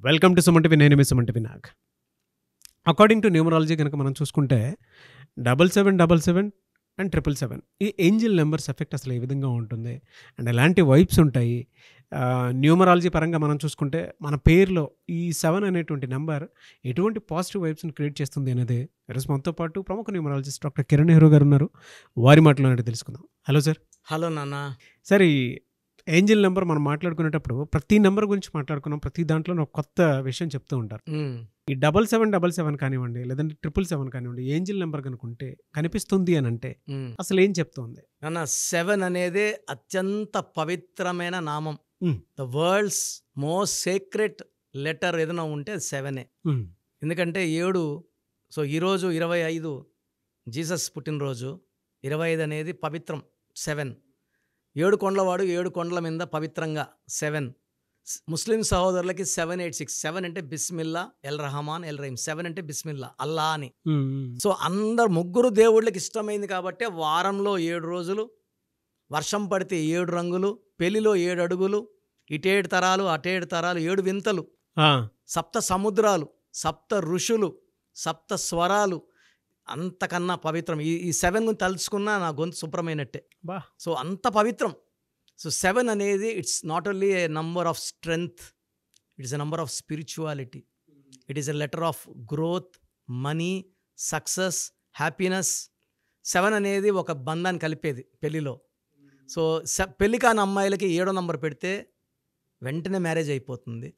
Welcome to Suman TV. నేను మీ Suman TV Nag. According to numerology కనుక మనం చూసుకుంటే 7777 అండ్ 777 ఈ ఏంజిల్ నెంబర్స్ ఎఫెక్ట్ అసలు ఏ విధంగా ఉంటుంది అండ్ ఎలాంటి వైబ్స్ ఉంటాయి. న్యూమరాలజీ పరంగా మనం చూసుకుంటే మన పేరులో ఈ 7 అనేటువంటి నెంబర్ ఎటువంటి పాజిటివ్ వైబ్స్ని క్రియేట్ చేస్తుంది అనేది ఈరోజు మనతో పాటు ప్రముఖ న్యూమరాలజిస్ట్ డాక్టర్ కిరణ్ నెహ్రూ గారు ఉన్నారు. వారి మాటలు తెలుసుకుందాం. Hello sir. హలో నాన్న. సార్, ఈ ఏంజిల్ నెంబర్ మనం మాట్లాడుకునేటప్పుడు ప్రతి నెంబర్ గురించి మాట్లాడుకున్నాం. ప్రతి దాంట్లో ఒక కొత్త విషయం చెప్తూ ఉంటారు. ఈ 7777 కానివ్వండి, లేదంటే 777 కానివ్వండి, ఏంజిల్ నెంబర్ కనుకుంటే కనిపిస్తుంది అని అంటే అసలు ఏం చెప్తుంది నాన్న? 7 అనేది అత్యంత పవిత్రమైన నామం. The world's most secret letter ఏదైనా ఉంటే అది 7. ఎందుకంటే 7. సో ఈరోజు 25 జీసస్ పుట్టినరోజు. 25 అనేది పవిత్రం. 7 7 కొండలవాడు 7 కొండల మీద పవిత్రంగా 7. ముస్లిం సహోదరులకి 786. 7 అంటే బిస్మిల్లా, ఎల్ రహమాన్, ఎల్ రహీం. 7 అంటే బిస్మిల్లా, అల్లా అని. సో అందరు ముగ్గురు దేవుళ్ళకి ఇష్టమైంది కాబట్టి వారంలో 7 రోజులు, వర్షం పడితే 7 రంగులు, పెళ్లిలో 7 అడుగులు, ఇటేడు తరాలు అటేడు తరాలు, 7 వింతలు, 7 సముద్రాలు, 7 ఋషులు, 7 స్వరాలు. అంతకన్నా పవిత్రం ఈ 7 గురించి తలుచుకున్నా నా గొంతు శుభ్రమైనట్టే. సో అంత పవిత్రం. సో 7 అనేది it's not only A number of strength, it is a number of spirituality. It is a letter of growth, money, success, happiness. 7 అనేది ఒక బంధాన్ని కలిపేది పెళ్లిలో. సో పెళ్లి కాని అమ్మాయిలకి 7వ నంబర్ పెడితే వెంటనే మ్యారేజ్ అయిపోతుంది.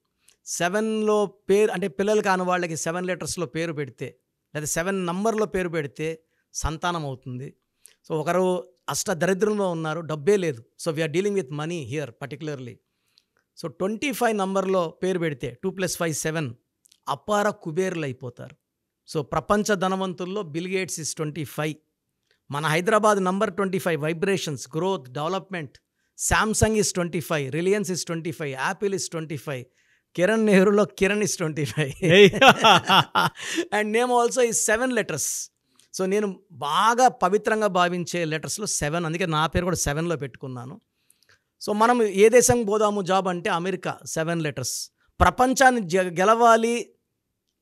7లో పేరు అంటే పిల్లలు కాని వాళ్ళకి 7 లెటర్స్లో పేరు పెడితే, లేదా 7 నంబర్లో పేరు పెడితే సంతానం అవుతుంది. సో ఒకరు అష్టదరిద్రంలో ఉన్నారు, డబ్బే లేదు. So we are dealing with money here particularly. So 25 నంబర్లో పేరు పెడితే 2 + 5 7, అపార కుబేరులు అయిపోతారు. సో ప్రపంచ ధనవంతుల్లో బిల్ గేట్స్ ఇస్ 25. మన Hyderabad number 25, vibrations, growth, development. Samsung is 25, Reliance is 25, Apple is 25, Kiran నెహ్రూలో Kiran is 25 and name also ఈ 7 లెటర్స్. సో నేను బాగా పవిత్రంగా భావించే లెటర్స్లో 7. అందుకే నా పేరు కూడా 7లో పెట్టుకున్నాను. సో మనం ఏ దేశం పోదాము జాబ్ అంటే అమెరికా, 7 లెటర్స్. ప్రపంచాన్ని గెలవాలి,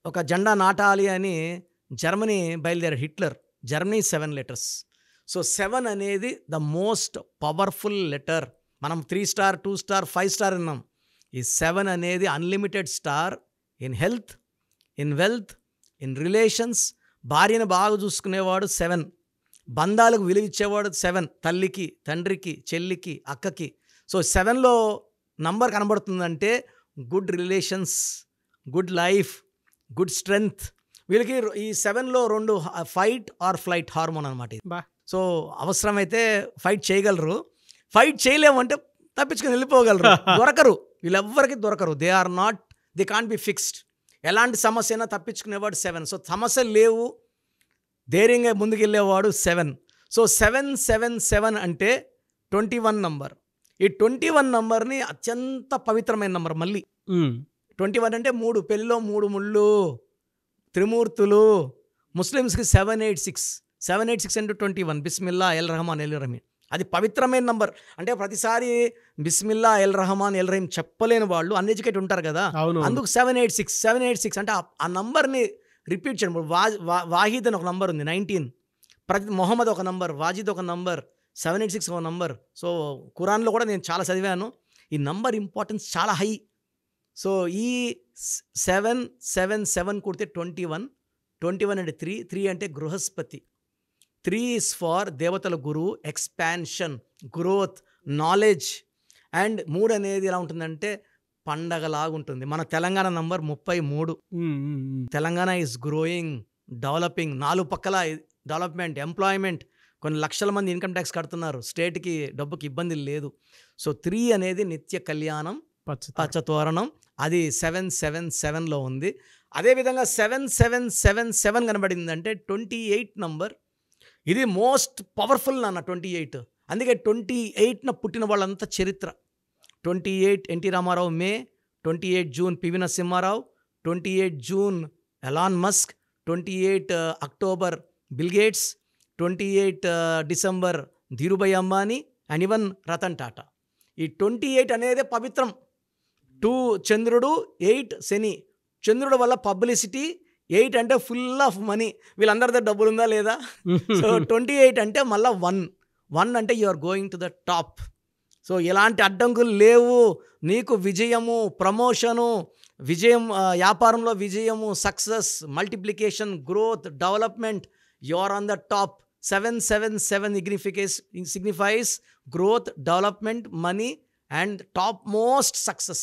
ఒక జెండా నాటాలి అని జర్మనీ బయలుదేరాడు హిట్లర్. Germany 7 letters. సో 7 అనేది ద మోస్ట్ పవర్ఫుల్ లెటర్. మనం 3 స్టార్, 2 స్టార్, 5 స్టార్ అన్నాం. ఈ 7 అనేది unlimited star in health, in wealth, in relations. భార్యను బాగా చూసుకునేవాడు 7. బంధాలకు విలువిచ్చేవాడు 7. తల్లికి, తండ్రికి, చెల్లికి, అక్కకి. సో 7లో నంబర్ కనబడుతుందంటే good relations, good life, good strength. వీళ్ళకి ఈ 7లో 2 ఫైట్ ఆర్ ఫ్లైట్ హార్మోన్ అనమాట. సో అవసరమైతే ఫైట్ చేయగలరు, ఫైట్ చేయలేమంటే తప్పించుకొని వెళ్ళిపోగలరు. దొరకరు, వీళ్ళెవ్వరికి దొరకరు. They can't be fixed. ఎలాంటి సమస్య అయినా తప్పించుకునేవాడు 7. సో సమస్యలు లేవు, ధైర్యంగా ముందుకెళ్ళేవాడు 7. సో 777 అంటే 21 నంబర్. ఈ 21 నంబర్ని అత్యంత పవిత్రమైన నంబర్. మళ్ళీ 21 అంటే 3, పెళ్ళిలో 3 ముళ్ళు, త్రిమూర్తులు. ముస్లిమ్స్కి 786. 786 అంటే 21, బిస్మిల్లా, ఎల్ రహమాన్, ఎల్ రహీం. అది పవిత్రమైన నంబర్. అంటే ప్రతిసారి బిస్మిల్లా, ఎల్ రహమాన్, ఎల్ రహీం చెప్పలేని వాళ్ళు అన్ఎడ్యుకేట్ ఉంటారు కదా, అందుకు 786 అంటే ఆ నంబర్ని రిపీట్ చేయడం. వాహిద్ అని ఒక నంబర్ ఉంది, 19. మొహమ్మద్ ఒక నంబర్, వాజిద్ ఒక నంబర్, 786 ఒక నంబర్. సో ఖురాన్లో కూడా నేను చాలా చదివాను. ఈ నంబర్ ఇంపార్టెన్స్ చాలా హై. సో ఈ 777 కుడితే 21. 21 అంటే 3 అంటే గృహస్పతి. 3 is ఫార్ దేవతల గురువు, ఎక్స్పాన్షన్, గ్రోత్, నాలెడ్జ్. అండ్ 3 అనేది ఎలా ఉంటుందంటే పండగలాగా ఉంటుంది. మన Telangana number 33. Telangana is growing, developing. 4 పక్కల డెవలప్మెంట్, ఎంప్లాయ్మెంట్. కొన్ని లక్షల మంది ఇన్కమ్ ట్యాక్స్ కడుతున్నారు, స్టేట్కి డబ్బుకి ఇబ్బంది లేదు. సో 3 అనేది నిత్య కళ్యాణం, పచ్చతోరణం. అది 777లో ఉంది. అదేవిధంగా 7777 కనబడిందంటే 28 నంబర్. ఇది మోస్ట్ పవర్ఫుల్ నాన్న 28. అందుకే 28న పుట్టిన వాళ్ళంతా చరిత్ర. 28 NT Ramarao May, 28 June PV Narasimharao, 28 June Elon Musk, 28 October Bill Gates, 28 December Dhirubhai Ambani and even Ratan Tata. ఈ 28 అనేదే పవిత్రం. 2 చంద్రుడు, 8 శని. చంద్రుడు వల్ల పబ్లిసిటీ, 8 అంటే ఫుల్ ఆఫ్ మనీ, వీళ్ళందరి దగ్గర డబ్బులు ఉందా లేదా. సో 28 అంటే మళ్ళీ 1 అంటే you are going to the top. So ఎలాంటి అడ్డంకులు లేవు, నీకు విజయము, ప్రమోషను, విజయం, వ్యాపారంలో విజయము, success, multiplication, growth, development, you are on the top. 777 signifies growth, development, money and top most success.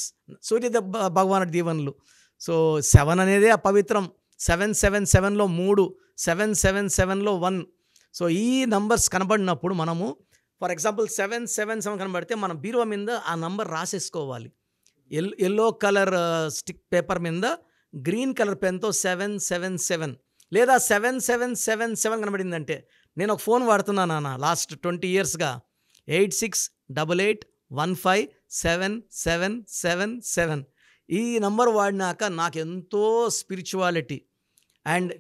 Surya భగవానుడి దీవెనలు. సో 7 అనేదే ఆ పవిత్రం. 777లో 3, 777లో 1. సో ఈ నంబర్స్ కనబడినప్పుడు మనము ఫర్ ఎగ్జాంపుల్ 777 కనబడితే మనం బీరువా మీద ఆ నంబర్ రాసేసుకోవాలి. ఎల్లో కలర్ స్టిక్ పేపర్ మీద గ్రీన్ కలర్ పెన్తో 777 లేదా 7777 కనబడిందంటే, నేను ఒక ఫోన్ వాడుతున్నాను అన్న లాస్ట్ 20 yearsగా, 8688157777. ఈ నంబర్ వాడినాక నాకు ఎంతో స్పిరిచువాలిటీ అండ్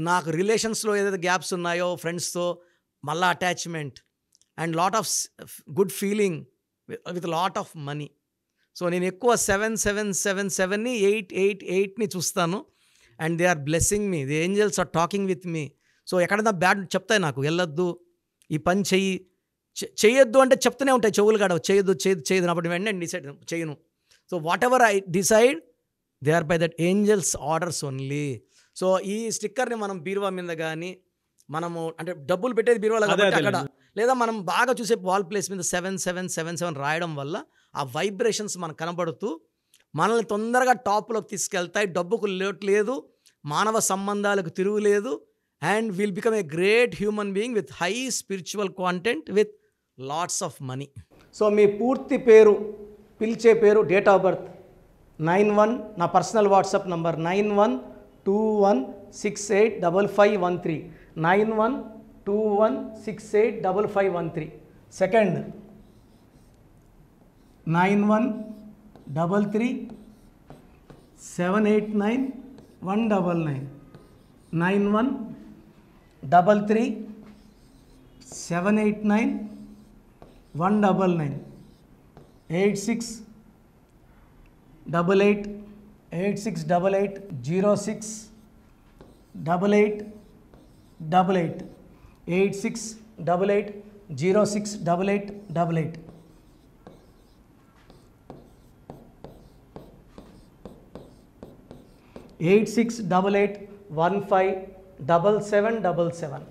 నాకు రిలేషన్స్లో ఏదైతే గ్యాప్స్ ఉన్నాయో ఫ్రెండ్స్తో మళ్ళీ attachment and lot of good feeling with lot of money. So నేను ఎక్కువ 7777ని 888ని చూస్తాను and they are blessing me, the angels are talking with me. So ఎక్కడన్నా బ్యాడ్ చెప్తాయి నాకు, వెళ్ళొద్దు, ఈ పని చెయ్యొద్దు అంటే చెప్తూనే ఉంటాయి చెవులు కాడ, చేయొద్దు అప్పుడు వెంటనే డిసైడ్ చేయను. So whatever I decide they are by that angels orders only. So ఈ స్టిక్కర్ని మనం బీరువా మీద కానీ, మనము అంటే డబ్బులు పెట్టేది బీరువాలో కాబట్టి అక్కడ, లేదా మనం బాగా చూసే వాల్ ప్లేస్ మీద 7777 రాయడం వల్ల ఆ వైబ్రేషన్స్ మనకు కనబడుతూ మనల్ని తొందరగా టాప్లోకి తీసుకెళ్తాయి. డబ్బుకు లోటు లేదు, మానవ సంబంధాలకు తిరుగులేదు, and will become a great human being with high spiritual content with lots of money. So మీ పూర్తి పేరు, పిలిచే పేరు, డేట్ ఆఫ్ బర్త్ 91, నా పర్సనల్ వాట్సాప్ నంబర్ 9121685513, 9121685513. సెకండ్ 9133789199, 9133789199, 8688068888, 8688068888. 8688157777,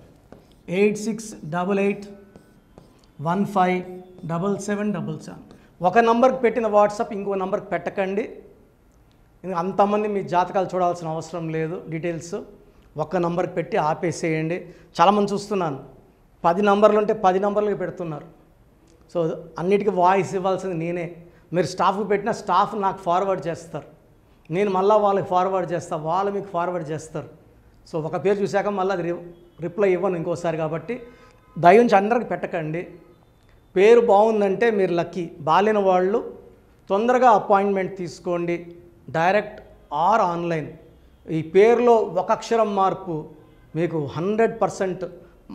8688157777. ఒక నంబర్కి పెట్టిన వాట్సాప్ ఇంకో నంబర్కి పెట్టకండి. అంతమంది మీ జాతకాలు చూడాల్సిన అవసరం లేదు. డీటెయిల్స్ ఒక్క నంబర్కి పెట్టి ఆపేసేయండి. చాలామంది చూస్తున్నాను 10 నంబర్లు ఉంటే 10 నంబర్లకి పెడుతున్నారు. సో అన్నిటికీ వాయిస్ ఇవ్వాల్సింది నేనే. మీరు స్టాఫ్కి పెట్టిన స్టాఫ్ నాకు ఫార్వర్డ్ చేస్తారు, నేను మళ్ళీ వాళ్ళకి ఫార్వర్డ్ చేస్తాను, వాళ్ళు మీకు ఫార్వర్డ్ చేస్తారు. సో ఒక పేరు చూశాక మళ్ళీ అది రిప్లై ఇవ్వను ఇంకోసారి. కాబట్టి దయించి అందరికి పెట్టకండి. పేరు బాగుందంటే మీరు లక్కీ. బాలేని వాళ్ళు తొందరగా అపాయింట్మెంట్ తీసుకోండి, డైరెక్ట్ ఆర్ ఆన్లైన్. ఈ పేరులో ఒక అక్షరం మార్పు మీకు 100%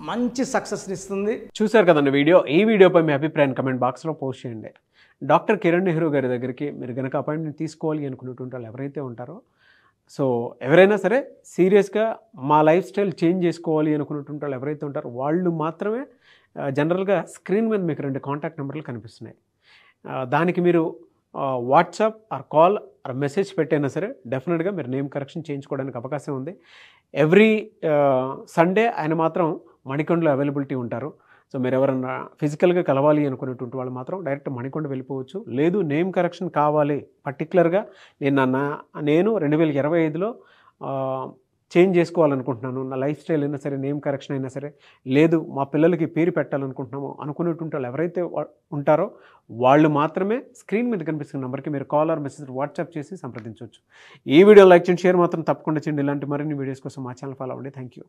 మంచి సక్సెస్ని ఇస్తుంది. చూశారు కదండి వీడియో. ఈ వీడియోపై మీ అభిప్రాయాన్ని కమెంట్ బాక్స్లో పోస్ట్ చేయండి. డాక్టర్ కిరణ్ నెహ్రూ గారి దగ్గరికి మీరు కనుక అపాయింట్మెంట్ తీసుకోవాలి అనుకున్నటువంటి వాళ్ళు ఎవరైతే ఉంటారో, సో ఎవరైనా సరే సీరియస్గా మా లైఫ్ స్టైల్ చేంజ్ చేసుకోవాలి అనుకున్నటువంటి వాళ్ళు ఎవరైతే ఉంటారో వాళ్ళు మాత్రమే జనరల్గా స్క్రీన్ మీద మీకు 2 కాంటాక్ట్ నెంబర్లు కనిపిస్తున్నాయి. దానికి మీరు WhatsApp or call or message పెట్టైనా సరే డెఫినెట్గా మీరు నేమ్ కరెక్షన్ చేయించుకోవడానికి అవకాశం ఉంది. ఎవ్రీ సండే ఆయన మాత్రం మణికొండలో అవైలబిలిటీ ఉంటారు. సో మీరు ఎవరన్నా ఫిజికల్గా కలవాలి అనుకునేటువంటి వాళ్ళు మాత్రం డైరెక్ట్ మణికొండ వెళ్ళిపోవచ్చు. లేదు నేమ్ కరెక్షన్ కావాలి పర్టికులర్గా నేను 2025లో చేంజ్ చేసుకోవాలనుకుంటున్నాను, నా లైఫ్ స్టైల్ అయినా సరే, నేమ్ కరెక్షన్ అయినా సరే, లేదు మా పిల్లలకి పేరు పెట్టాలనుకుంటున్నాము అనుకునేటువంటి వాళ్ళు ఎవరైతే ఉంటారో వాళ్ళు మాత్రమే స్క్రీన్ మీద కనిపిస్తున్న నెంబర్కి మీరు కాల్ ఆర్ మెసేజ్ వాట్సాప్ చేసి సంప్రదించవచ్చు. ఈ వీడియో లైక్ చేయండి, షేర్ మాత్రం తప్పకుండా చేయండి. ఇలాంటి మరిన్ని వీడియోస్ కోసం మా ఛానల్ ఫాలో అవ్వండి. Thank you.